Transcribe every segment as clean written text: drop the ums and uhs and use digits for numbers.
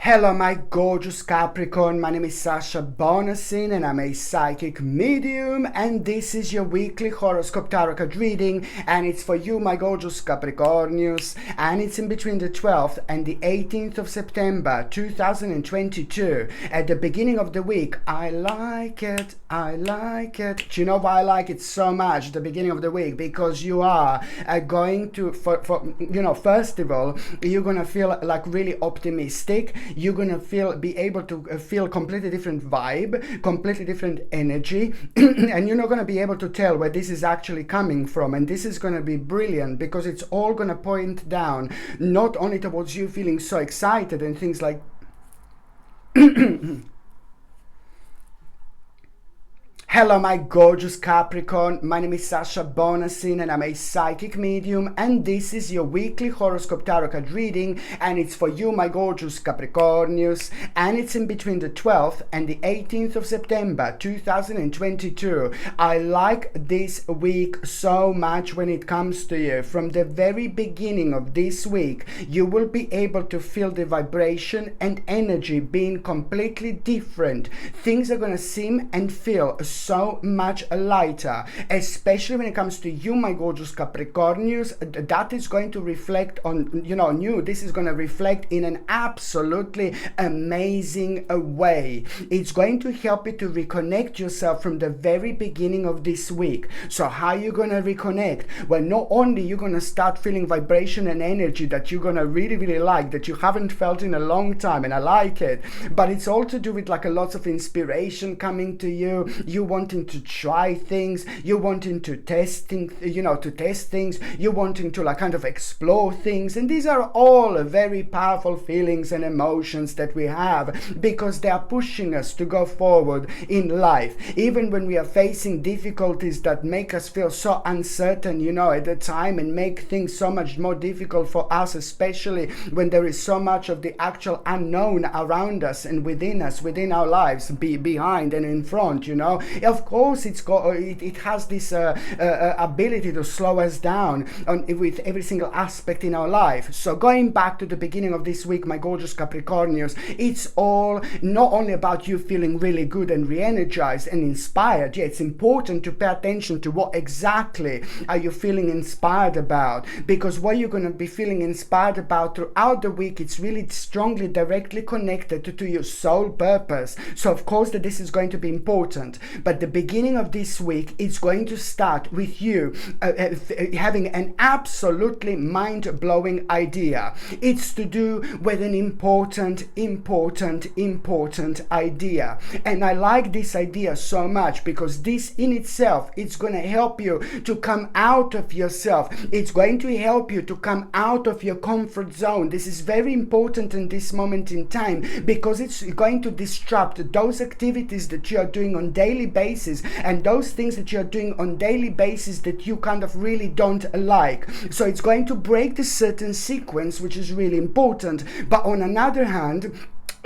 Hello, my gorgeous Capricorn. My name is Sasha Bonasin and I'm a psychic medium, and this is your weekly horoscope tarot card reading, and it's for you, my gorgeous Capricornius, and it's in between the 12th and the 18th of September 2022. At the beginning of the week, I like it. Do you know why I like it so much, the beginning of the week? Because you are going to, first of all, you're going to feel like really optimistic. You're gonna be able to feel completely different vibe, completely different energy, and you're not gonna be able to tell where this is actually coming from. And this is gonna be brilliant because it's all gonna point down not only towards you feeling so excited and things like Hello, my gorgeous Capricorn. My name is Sasha Bonasin and I'm a psychic medium, and this is your weekly horoscope tarot card reading, and it's for you, my gorgeous Capricornius, and it's in between the 12th and the 18th of September 2022. I like this week so much when it comes to you. From the very beginning of this week, you will be able to feel the vibration and energy being completely different. Things are going to seem and feel so much lighter, especially when it comes to you, my gorgeous Capricornius. That is going to reflect on you. This is going to reflect in an absolutely amazing way. It's going to help you to reconnect yourself from the very beginning of this week. So how are you going to reconnect? Well, not only you're going to start feeling vibration and energy that you're going to really like, that you haven't felt in a long time, and I like it, but it's all to do with like a lots of inspiration coming to you. You wanting to try things, you're wanting to test things, you're wanting to like kind of explore things, and these are all very powerful feelings and emotions that we have because they are pushing us to go forward in life, even when we are facing difficulties that make us feel so uncertain, at the time, and make things so much more difficult for us, especially when there is so much of the actual unknown around us and within us, within our lives, behind and in front. Of course, it has this ability to slow us down with every single aspect in our life. So going back to the beginning of this week, my gorgeous Capricornius, it's all not only about you feeling really good and re-energized and inspired. Yeah, it's important to pay attention to what exactly are you feeling inspired about, because what you're going to be feeling inspired about throughout the week, it's really strongly directly connected to your soul purpose. So of course that this is going to be important. But the beginning of this week, it's going to start with you having an absolutely mind-blowing idea. It's to do with an important idea. And I like this idea so much because this in itself, it's going to help you to come out of yourself. It's going to help you to come out of your comfort zone. This is very important in this moment in time because it's going to disrupt those activities that you are doing on daily basis and those things that you're doing on daily basis that you kind of really don't like. So it's going to break the certain sequence, which is really important. But on another hand,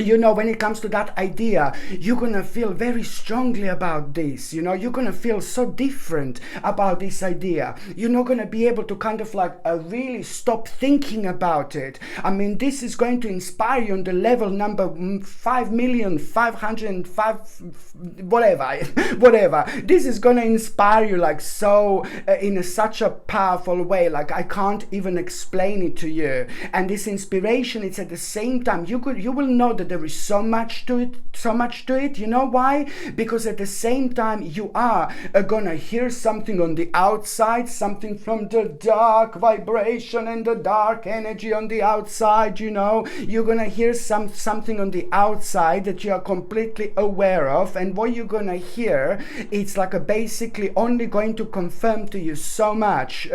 when it comes to that idea, you're going to feel very strongly about this. You're going to feel so different about this idea. You're not going to be able to kind of like really stop thinking about it. I mean, this is going to inspire you on the level number 5,505, whatever. This is going to inspire you like so in such a powerful way. Like I can't even explain it to you. And this inspiration, it's at the same time, you will know that there is so much to it. You know why? Because at the same time you are gonna hear something on the outside, something from the dark vibration and the dark energy on the outside. You're gonna hear something on the outside that you are completely aware of, and what you're gonna hear, it's like basically only going to confirm to you so much,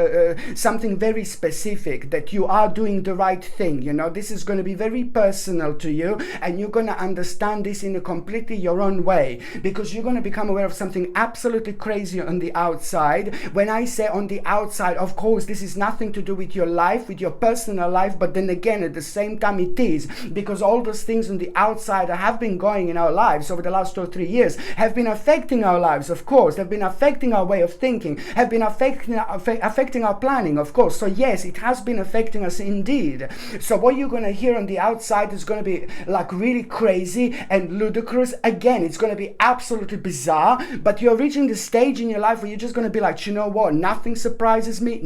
something very specific, that you are doing the right thing. This is going to be very personal to you, and you're going to understand this in a completely your own way, because you're going to become aware of something absolutely crazy on the outside. When I say on the outside, of course, this is nothing to do with your life, with your personal life, but then again, at the same time it is, because all those things on the outside have been going in our lives over the last 2 or 3 years, have been affecting our lives, of course, have been affecting our way of thinking, have been affecting our planning, of course. So yes, it has been affecting us indeed. So what you're going to hear on the outside is going to be like really crazy and ludicrous. Again, it's going to be absolutely bizarre, but you're reaching the stage in your life where you're just going to be like, you know what, nothing surprises me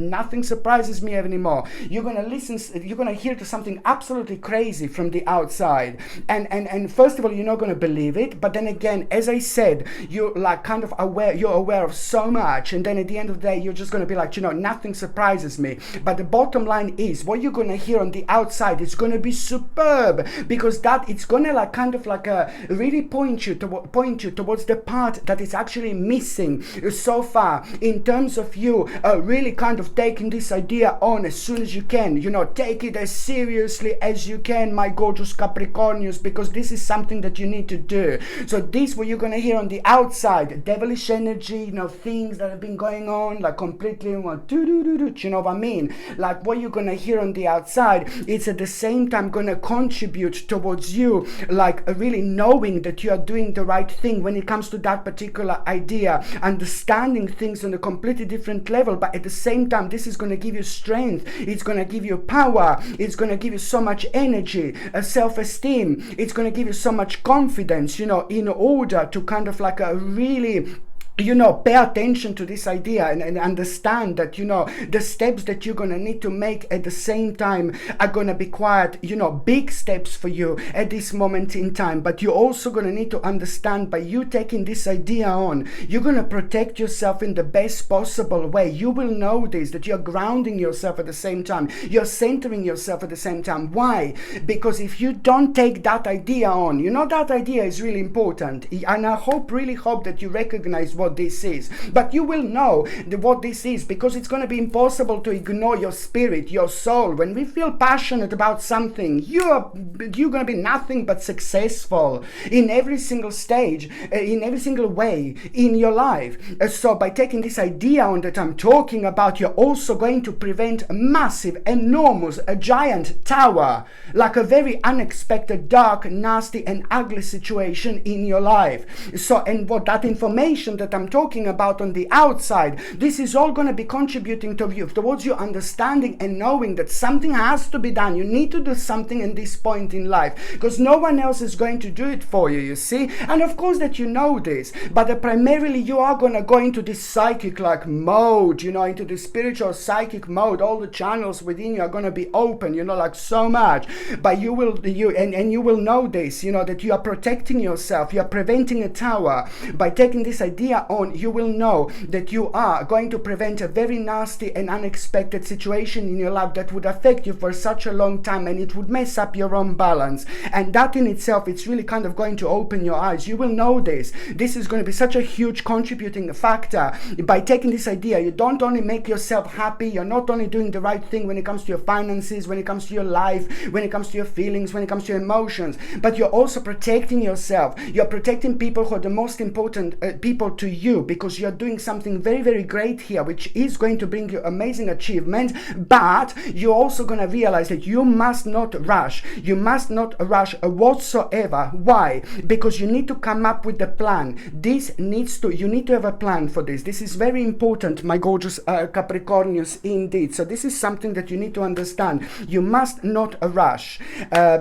anymore. You're going to listen, you're going to hear to something absolutely crazy from the outside, and first of all, you're not going to believe it, but then again, as I said, you're like kind of aware, you're aware of so much, and then at the end of the day, you're just going to be like, you know, nothing surprises me. But the bottom line is, what you're going to hear on the outside is going to be superb, because that it's going to like kind of like really point you towards the part that is actually missing so far, in terms of you really kind of taking this idea on as soon as you can. You know, take it as seriously as you can, my gorgeous Capricornians, because this is something that you need to do. So this, what you're going to hear on the outside, devilish energy, you know, things that have been going on, like completely, you know what I mean? Like what you're going to hear on the outside, it's at the same time going to contribute towards you, like really knowing that you are doing the right thing when it comes to that particular idea, understanding things on a completely different level. But at the same time, this is going to give you strength, it's going to give you power, it's going to give you so much energy, self-esteem, it's going to give you so much confidence, you know, in order to kind of like really, you know, pay attention to this idea and understand that, you know, the steps that you're going to need to make at the same time are going to be quite, you know, big steps for you at this moment in time. But you're also going to need to understand, by you taking this idea on, you're going to protect yourself in the best possible way. You will know this, that you're grounding yourself at the same time, you're centering yourself at the same time. Why? Because if you don't take that idea on, you know, that idea is really important, and I really hope that you recognize what this is. But you will know what this is, because it's going to be impossible to ignore your spirit, your soul. When we feel passionate about something, you're going to be nothing but successful in every single stage, in every single way in your life. So by taking this idea on that I'm talking about, you're also going to prevent a massive, enormous, a giant tower, like a very unexpected, dark, nasty and ugly situation in your life. So, and what that information that I'm talking about on the outside, this is all going to be contributing towards you understanding and knowing that something has to be done. You need to do something in this point in life, because no one else is going to do it for you, you see. And of course that you know this, but primarily you are going to go into this psychic like mode, you know, into the spiritual psychic mode. All the channels within you are going to be open, you know, like so much. But you will know this, you know, that you are protecting yourself, you are preventing a tower. By taking this idea on, you will know that you are going to prevent a very nasty and unexpected situation in your life that would affect you for such a long time, and it would mess up your own balance. And that in itself, it's really kind of going to open your eyes. You will know this. This is going to be such a huge contributing factor. By taking this idea, you don't only make yourself happy, you're not only doing the right thing when it comes to your finances, when it comes to your life, when it comes to your feelings, when it comes to your emotions, but you're also protecting yourself. You're protecting people who are the most important people to you, because you're doing something very, very great here, which is going to bring you amazing achievements. But you're also going to realize that you must not rush. You must not rush whatsoever. Why? Because you need to come up with a plan. You need to have a plan for this. This is very important, my gorgeous Capricornians, indeed. So this is something that you need to understand. You must not rush,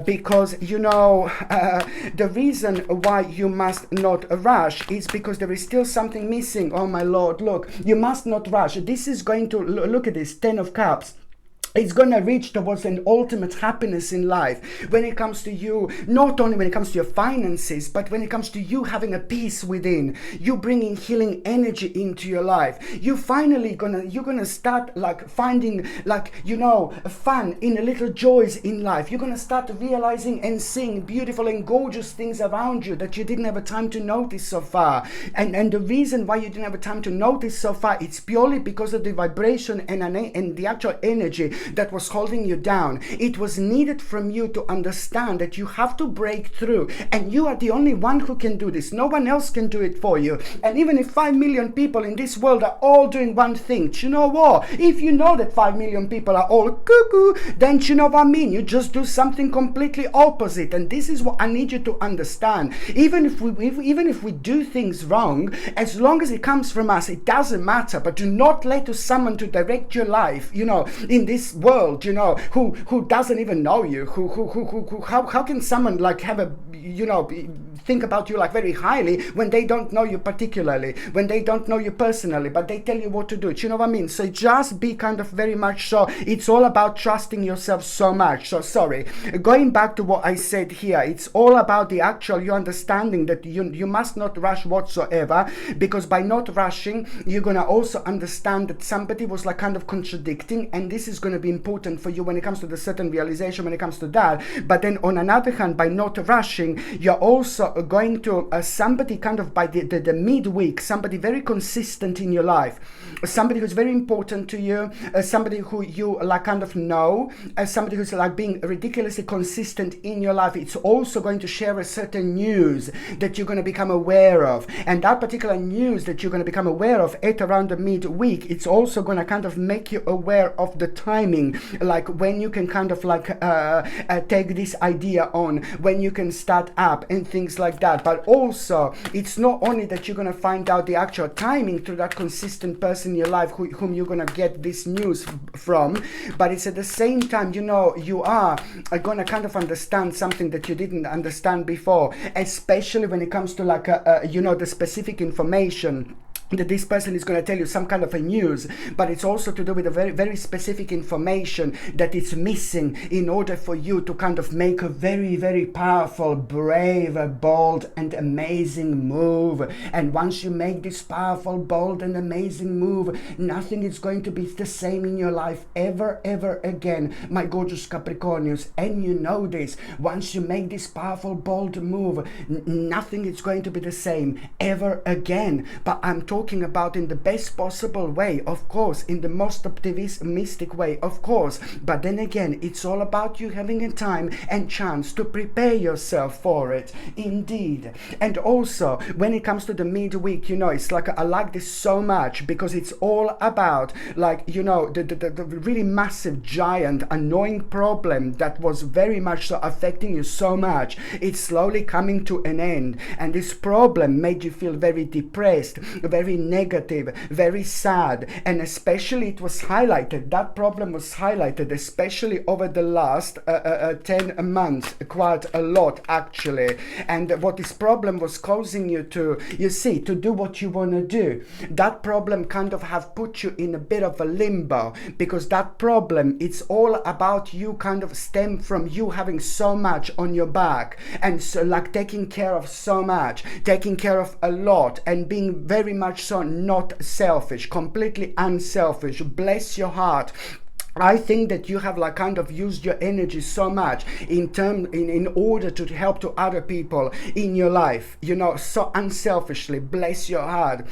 because, you know, the reason why you must not rush is because there is still something missing. Oh my Lord, look, you must not rush. This is going to, look at this, 10 of Cups. It's going to reach towards an ultimate happiness in life when it comes to you, not only when it comes to your finances, but when it comes to you having a peace within, you bringing healing energy into your life. You're gonna start like finding, like, you know, fun in the little joys in life. You're gonna start realizing and seeing beautiful and gorgeous things around you that you didn't have a time to notice so far. And the reason why you didn't have a time to notice so far, it's purely because of the vibration and the actual energy that was holding you down. It was needed from you to understand that you have to break through, and you are the only one who can do this. No one else can do it for you. And even if 5 million people in this world are all doing one thing, you know what? If you know that 5 million people are all cuckoo, then you know what I mean? You just do something completely opposite. And this is what I need you to understand. Even if we do things wrong, as long as it comes from us, it doesn't matter. But do not let someone to direct your life, you know, in this world, you know, who doesn't even know you, how can someone like have a think about you like very highly when they don't know you particularly, when they don't know you personally, but they tell you what to do. Do you know what I mean? So just be kind of very much so, it's all about trusting yourself so much. So sorry, going back to what I said here, it's all about the actual, you understanding that you must not rush whatsoever, because by not rushing, you're going to also understand that somebody was like kind of contradicting, and this is going to be important for you when it comes to the certain realization, when it comes to that. But then on another hand, by not rushing, you're also going to somebody kind of by the midweek, somebody very consistent in your life, somebody who's very important to you, somebody who you like kind of know, somebody who's like being ridiculously consistent in your life. It's also going to share a certain news that you're going to become aware of, and that particular news that you're going to become aware of at around the midweek, it's also going to kind of make you aware of the timing, like when you can kind of like take this idea on, when you can start up and things like that. But also it's not only that you're going to find out the actual timing through that consistent person in your life whom you're going to get this news from, but it's at the same time, you are going to kind of understand something that you didn't understand before, especially when it comes to like the specific information that this person is going to tell you, some kind of a news, but it's also to do with a very, very specific information that is missing in order for you to kind of make a very, very powerful, brave, bold and amazing move. And once you make this powerful, bold and amazing move, nothing is going to be the same in your life ever again, my gorgeous Capricornians. And you know this, once you make this powerful, bold move, nothing is going to be the same ever again. But I'm talking about in the best possible way, of course, in the most optimistic way, of course. But then again, it's all about you having a time and chance to prepare yourself for it, indeed. And also when it comes to the midweek, it's like I like this so much, because it's all about like the really massive, giant, annoying problem that was very much so affecting you so much. It's slowly coming to an end, and this problem made you feel very depressed, very negative, very sad. And especially it was highlighted, that problem was highlighted especially over the last 10 months, quite a lot actually. And what this problem was causing you to, to do what you want to do, that problem kind of have put you in a bit of a limbo, because that problem, it's all about you, kind of stem from you having so much on your back, and so like taking care of so much, taking care of a lot, and being very much so not selfish, completely unselfish. Bless your heart. I think that you have like kind of used your energy so much in order to help to other people in your life, so unselfishly. Bless your heart.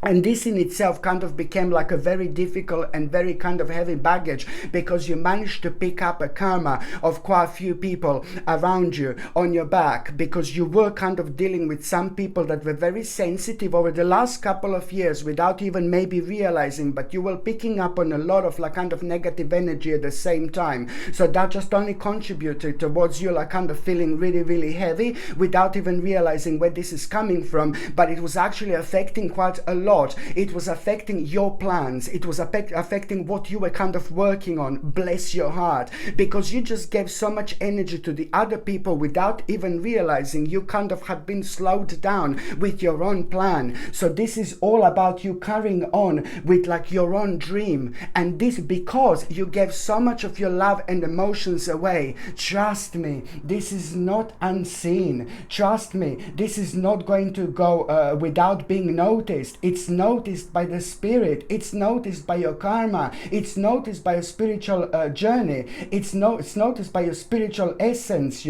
And this in itself kind of became like a very difficult and very kind of heavy baggage, because you managed to pick up a karma of quite a few people around you on your back, because you were kind of dealing with some people that were very sensitive over the last couple of years without even maybe realizing, but you were picking up on a lot of like kind of negative energy at the same time. So that just only contributed towards you like kind of feeling really, really heavy without even realizing where this is coming from. But it was actually affecting quite a lot. It was affecting your plans. It was affecting what you were kind of working on. Bless your heart, because you just gave so much energy to the other people without even realizing you kind of had been slowed down with your own plan. So this is all about you carrying on with like your own dream, and this because you gave so much of your love and emotions away. Trust me, this is not unseen. Trust me, this is not going to go without being noticed. It's noticed by the spirit, it's noticed by your karma, it's noticed by your spiritual journey, it's noticed by your spiritual essence.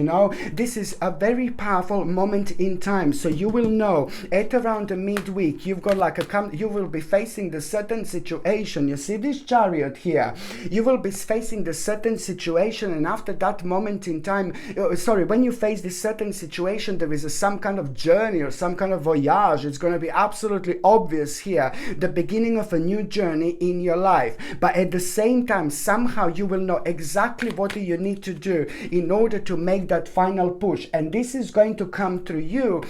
This is a very powerful moment in time. So you will know at around the midweek, you've got like you will be facing the certain situation. You see this chariot here, you will be facing the certain situation, and after that moment in time, when you face this certain situation, there is some kind of journey or some kind of voyage. It's going to be absolutely obvious joyous here, the beginning of a new journey in your life. But at the same time, somehow you will know exactly what you need to do in order to make that final push. And this is going to come through you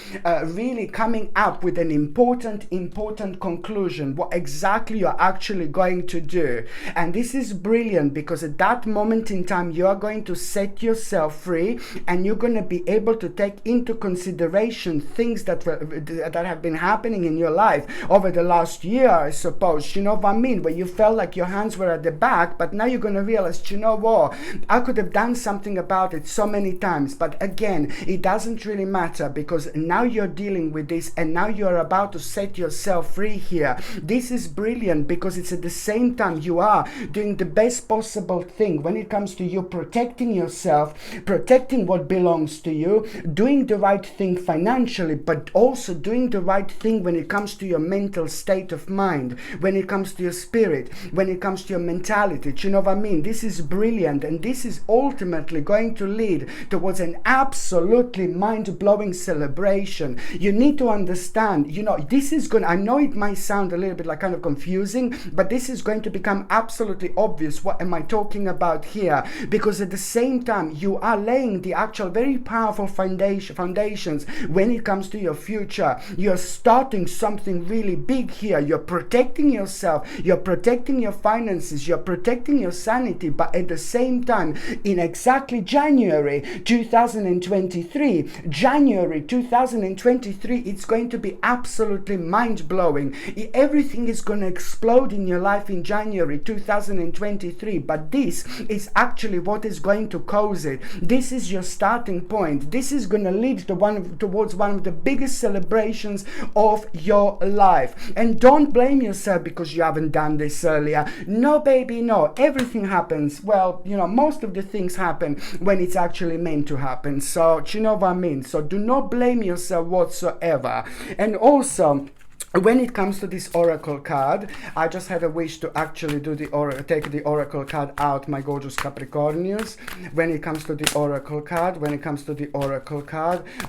really coming up with an important conclusion, what exactly you're actually going to do. And this is brilliant, because at that moment in time, you are going to set yourself free, and you're going to be able to take into consideration things that have been happening in your life over the last year, I suppose. You know what I mean? Where you felt like your hands were at the back, but now you're going to realize, you know what? I could have done something about it so many times. But again, it doesn't really matter, because now you're dealing with this, and now you're about to set yourself free here. This is brilliant, because it's at the same time you are doing the best possible thing when it comes to you protecting yourself, protecting what belongs to you, doing the right thing financially, but also doing the right thing when it comes to your mental state of mind, when it comes to your spirit, when it comes to your mentality. Do you know what I mean? This is brilliant, and this is ultimately going to lead towards an absolutely mind-blowing celebration. You need to understand, you know, this is going, I know it might sound a little bit like kind of confusing, but this is going to become absolutely obvious. What am I talking about here? Because at the same time, you are laying the actual very powerful foundations when it comes to your future. You're starting something really big here. You're protecting yourself, you're protecting your finances, you're protecting your sanity, but at the same time, in exactly January 2023, it's going to be absolutely mind-blowing. Everything is going to explode in your life in January 2023, but this is actually what is going to cause it. This is your starting point. This is going to lead to towards one of the biggest celebrations of your life. And don't blame yourself because you haven't done this earlier. No, baby, no. Everything happens, well, you know, most of the things happen when it's actually meant to happen. So, do you know what I mean? So do not blame yourself whatsoever. And also, when it comes to this oracle card, I just had a wish to actually do take the oracle card out, my gorgeous Capricornians. When it comes to the oracle card,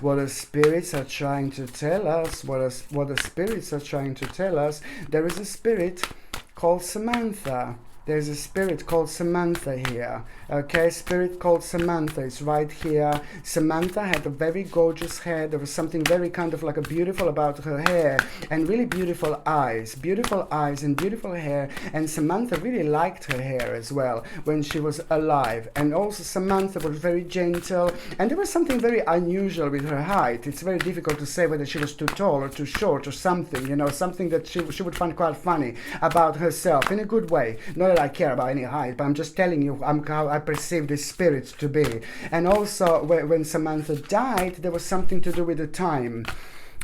what the spirits are trying to tell us, what the spirits are trying to tell us, there is a spirit called Samantha. There's a spirit called Samantha here. Okay, spirit called Samantha is right here. Samantha had a very gorgeous hair. There was something very kind of like a beautiful about her hair, and really beautiful eyes and beautiful hair. And Samantha really liked her hair as well when she was alive. And also Samantha was very gentle, and there was something very unusual with her height. It's very difficult to say whether she was too tall or too short or something, you know, something that she would find quite funny about herself in a good way. Not that I care about any height, but I'm just telling you how I perceive this spirit to be. And also when Samantha died, there was something to do with the time.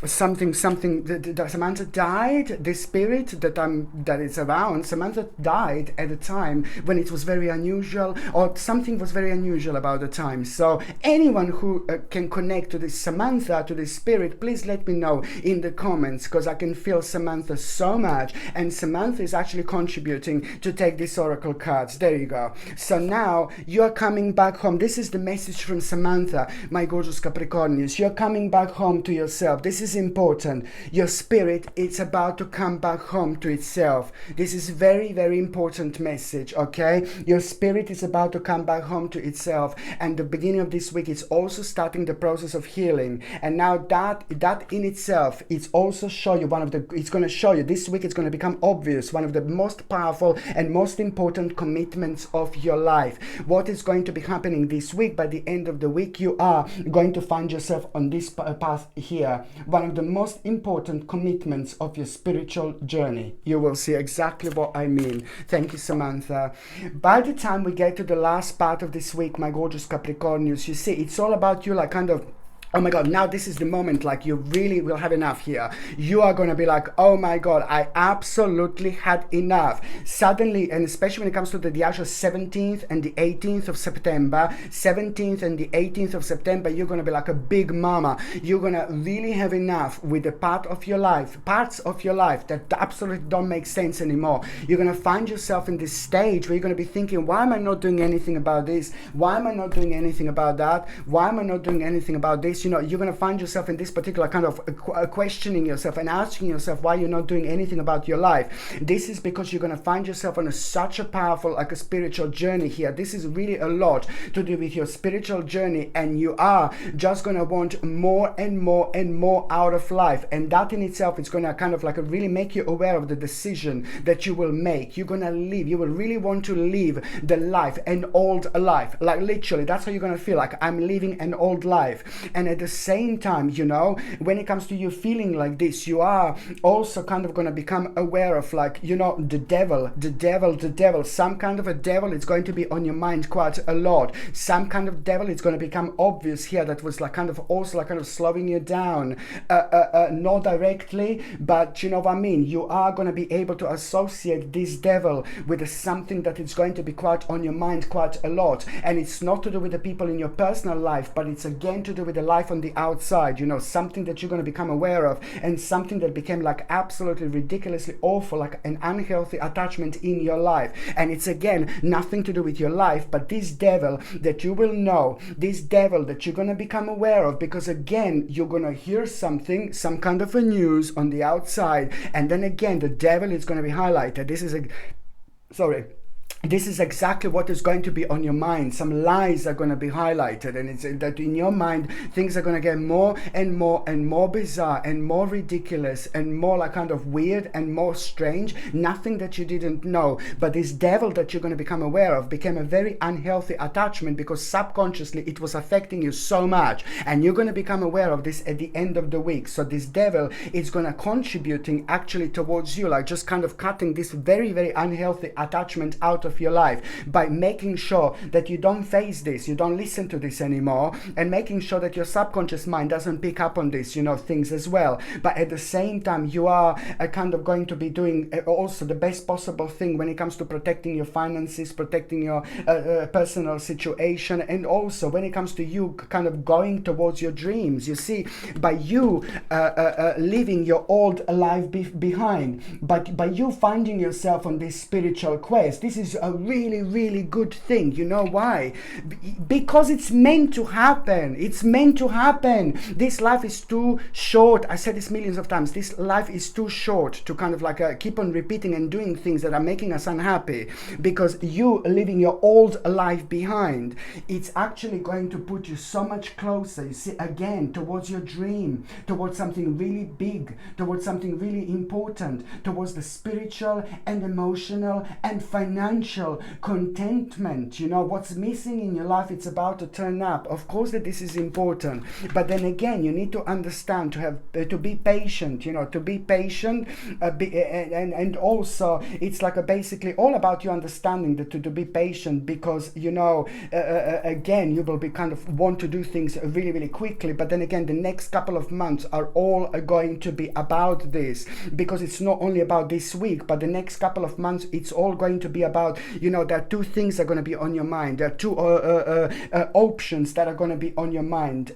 Samantha died, the spirit that is around, Samantha died at a time when it was very unusual, or something was very unusual about the time. So anyone who can connect to this Samantha, to this spirit, please let me know in the comments, because I can feel Samantha so much, and Samantha is actually contributing to take these oracle cards. There you go. So now you're coming back home. This is the message from Samantha, my gorgeous Capricornians. You're coming back home to yourself. This is important. Your spirit is about to come back home to itself. This is very, very important message, okay? Your spirit is about to come back home to itself, and the beginning of this week is also starting the process of healing. And now that in itself, it's also show you it's going to show you this week, it's going to become obvious, one of the most powerful and most important commitments of your life. What is going to be happening this week? By the end of the week, you are going to find yourself on this path here, one of the most important commitments of your spiritual journey. You will see exactly what I mean. Thank you, Samantha. By the time we get to the last part of this week, my gorgeous Capricornians, you see, it's all about you, like kind of, oh my God, now this is the moment, like you really will have enough here. You are going to be like, oh my God, I absolutely had enough. Suddenly, and especially when it comes to the actual 17th and the 18th of September, 17th and the 18th of September, you're going to be like a big mama. You're going to really have enough with the parts of your life that absolutely don't make sense anymore. You're going to find yourself in this stage where you're going to be thinking, why am I not doing anything about this? Why am I not doing anything about that? Why am I not doing anything about this? this, you're going to find yourself in this particular kind of questioning yourself and asking yourself why you're not doing anything about your life. This is because you're going to find yourself on such a powerful, like a spiritual journey here. This is really a lot to do with your spiritual journey, and you are just going to want more and more and more out of life. And that in itself is going to kind of like really make you aware of the decision that you will make. You're going to live. You will really want to live the life, an old life. Like literally, that's how you're going to feel like, I'm living an old life. And at the same time, when it comes to you feeling like this, you are also kind of going to become aware of like, the devil. Some kind of a devil is going to be on your mind quite a lot. Some kind of devil is going to become obvious here, that was like kind of also like kind of slowing you down. Not directly, but you know what I mean. You are going to be able to associate this devil with something that is going to be quite on your mind quite a lot. And it's not to do with the people in your personal life, but it's again to do with the life on the outside, something that you're going to become aware of, and something that became like absolutely ridiculously awful, like an unhealthy attachment in your life. And it's again nothing to do with your life, but this devil that you will know, this devil that you're going to become aware of, because again you're going to hear something, some kind of a news on the outside, and then again the devil is going to be highlighted. This is exactly what is going to be on your mind. Some lies are going to be highlighted, and it's that in your mind things are going to get more and more and more bizarre and more ridiculous and more like kind of weird and more strange. Nothing that you didn't know, but this devil that you're going to become aware of became a very unhealthy attachment, because subconsciously it was affecting you so much, and you're going to become aware of this at the end of the week. So this devil is going to contributing actually towards you, like just kind of cutting this very, very unhealthy attachment out of your life by making sure that you don't face this, you don't listen to this anymore, and making sure that your subconscious mind doesn't pick up on this, things as well. But at the same time, you are kind of going to be doing also the best possible thing when it comes to protecting your finances, protecting your personal situation, and also when it comes to you kind of going towards your dreams. You see, by you leaving your old life behind, but by you finding yourself on this spiritual quest, this is a really, really good thing. You know why? Because it's meant to happen. It's meant to happen. This life is too short. I said this millions of times. This life is too short to kind of like keep on repeating and doing things that are making us unhappy. Because you leaving your old life behind, it's actually going to put you so much closer, you see, again, towards your dream, towards something really big, towards something really important, towards the spiritual and emotional and financial contentment. What's missing in your life, it's about to turn up. Of course that this is important, but then again you need to understand to be patient, to be patient, and also it's like basically all about you understanding that to be patient, because again you will be kind of want to do things really, really quickly, but then again the next couple of months are all going to be about this, because it's not only about this week, but the next couple of months it's all going to be about, there are two things that are going to be on your mind. There are two options that are going to be on your mind,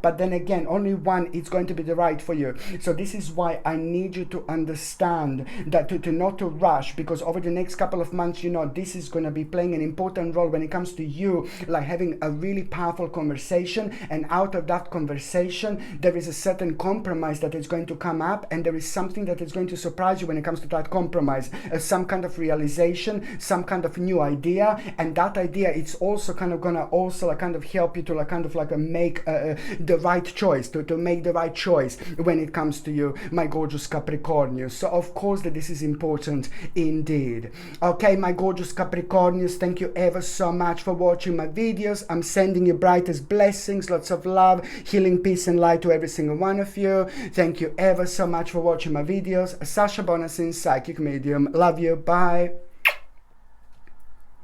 but then again, only one is going to be the right for you. So this is why I need you to understand that to not to rush, because over the next couple of months, this is going to be playing an important role when it comes to you, like having a really powerful conversation, and out of that conversation, there is a certain compromise that is going to come up, and there is something that is going to surprise you when it comes to that compromise, some kind of realization, some kind of new idea, and that idea it's also kind of gonna also like kind of help you to like kind of like make the right choice, to make the right choice when it comes to you, my gorgeous Capricornius. So of course that this is important indeed. Okay, my gorgeous Capricornius, thank you ever so much for watching my videos. I'm sending you brightest blessings, lots of love, healing, peace and light to every single one of you. Thank you ever so much for watching my videos. Sasha Bonasin, psychic medium. Love you. Bye.